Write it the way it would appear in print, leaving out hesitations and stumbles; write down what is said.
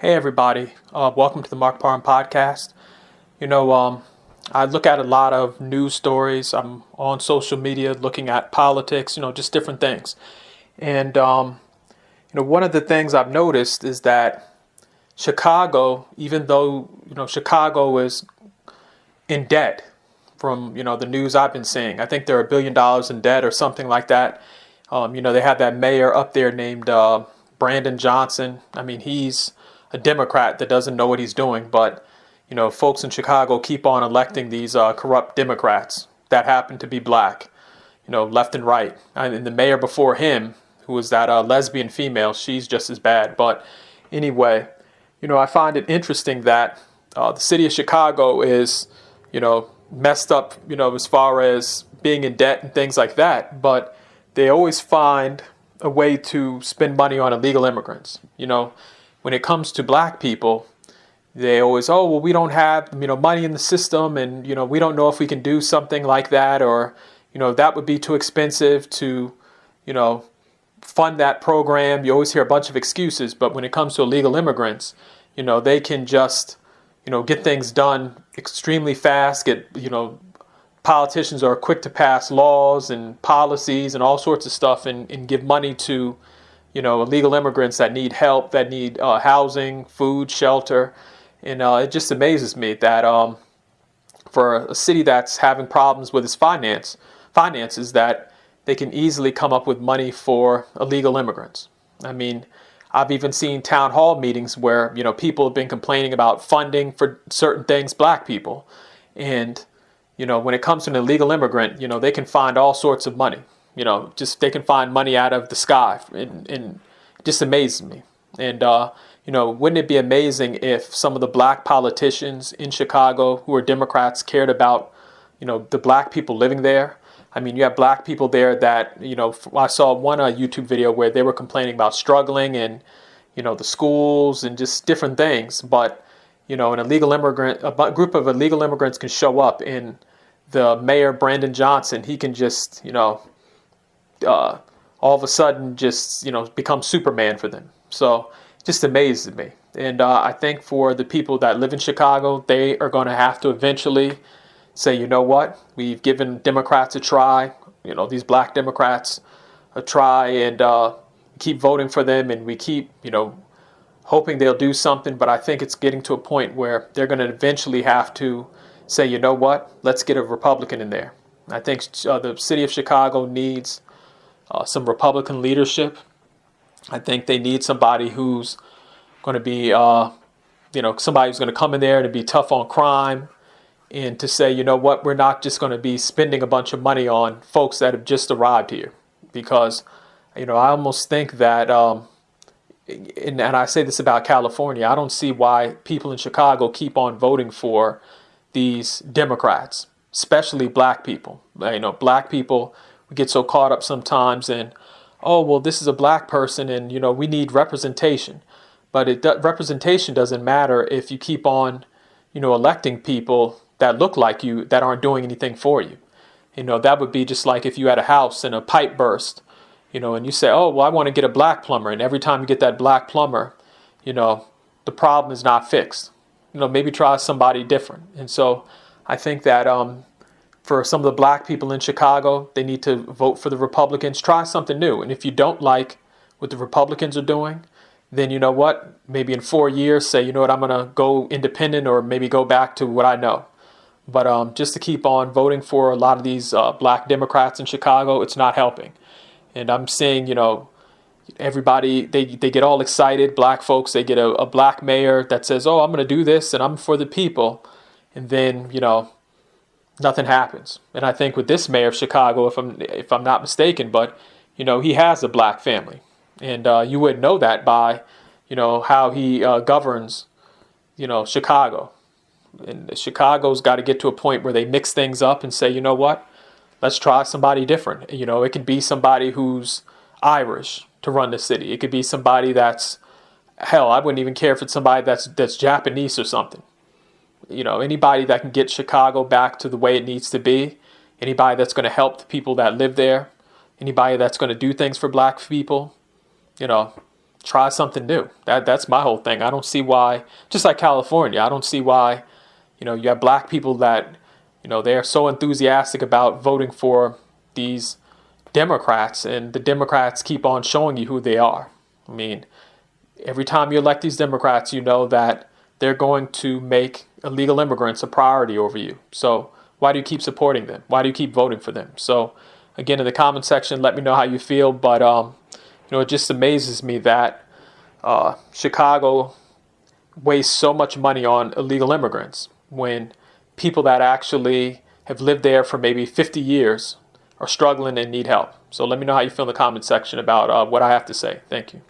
Hey everybody, welcome to the Mark Parham podcast. I look at a lot of news stories. I'm on social media looking at politics, just different things. And one of the things I've noticed is that Chicago, even though Chicago is in debt from the news I've been seeing. I think they're $1 billion in debt or something like that. They have that mayor up there named Brandon Johnson. I mean, he's a Democrat that doesn't know what he's doing, but folks in Chicago keep on electing these corrupt Democrats that happen to be black, left and right. And the mayor before him, who was that lesbian female, she's just as bad. But anyway, I find it interesting that the city of Chicago is, messed up, as far as being in debt and things like that. But they always find a way to spend money on illegal immigrants. When it comes to black people, they always, oh, well, we don't have, money in the system, and, we don't know if we can do something like that, or, that would be too expensive to, fund that program. You always hear a bunch of excuses, but when it comes to illegal immigrants, they can just, get things done extremely fast, politicians are quick to pass laws and policies and all sorts of stuff and give money to illegal immigrants that need help, that need housing, food, shelter. And it just amazes me that for a city that's having problems with its finances, that they can easily come up with money for illegal immigrants. I mean, I've even seen town hall meetings where, people have been complaining about funding for certain things, black people. And, when it comes to an illegal immigrant, they can find all sorts of money. They can find money out of the sky, and it just amazes me. And, wouldn't it be amazing if some of the black politicians in Chicago who are Democrats cared about, the black people living there? I mean, you have black people there that, I saw one YouTube video where they were complaining about struggling and, the schools and just different things. But, a group of illegal immigrants can show up, and the mayor, Brandon Johnson, he can just, all of a sudden just, become Superman for them. So it just amazes me. And I think for the people that live in Chicago, they are going to have to eventually say, you know what, we've given Democrats a try, these black Democrats a try, and keep voting for them, and we keep, hoping they'll do something. But I think it's getting to a point where they're going to eventually have to say, you know what, let's get a Republican in there. I think the city of Chicago needs some Republican leadership. I think they need somebody who's going to be, somebody who's going to come in there to be tough on crime and to say, you know what, we're not just going to be spending a bunch of money on folks that have just arrived here. Because, I almost think that, and I say this about California, I don't see why people in Chicago keep on voting for these Democrats, especially black people. Black people, we get so caught up sometimes in, oh, well, this is a black person and, we need representation. But representation doesn't matter if you keep on, electing people that look like you that aren't doing anything for you. That would be just like if you had a house and a pipe burst, and you say, oh, well, I want to get a black plumber. And every time you get that black plumber, the problem is not fixed. Maybe try somebody different. And so I think that for some of the black people in Chicago, they need to vote for the Republicans. Try something new. And if you don't like what the Republicans are doing, then you know what? Maybe in 4 years, say, you know what, I'm going to go independent or maybe go back to what I know. But just to keep on voting for a lot of these black Democrats in Chicago, it's not helping. And I'm seeing, everybody, they get all excited. Black folks, they get a black mayor that says, oh, I'm going to do this and I'm for the people. And then, nothing happens. And I think with this mayor of Chicago, if I'm not mistaken, but, he has a black family. And you would know that by, how he governs, Chicago. And Chicago's got to get to a point where they mix things up and say, you know what, let's try somebody different. It could be somebody who's Irish to run the city. It could be somebody that's, hell, I wouldn't even care if it's somebody that's Japanese or something. Anybody that can get Chicago back to the way it needs to be, anybody that's going to help the people that live there, anybody that's going to do things for black people, try something new. That's my whole thing. I don't see why, just like California, I don't see why, you have black people that, they're so enthusiastic about voting for these Democrats, and the Democrats keep on showing you who they are. I mean, every time you elect these Democrats, you know that they're going to make illegal immigrants a priority over you. So why do you keep supporting them? Why do you keep voting for them? So again, in the comment section, let me know how you feel. But, it just amazes me that Chicago wastes so much money on illegal immigrants when people that actually have lived there for maybe 50 years are struggling and need help. So let me know how you feel in the comment section about what I have to say. Thank you.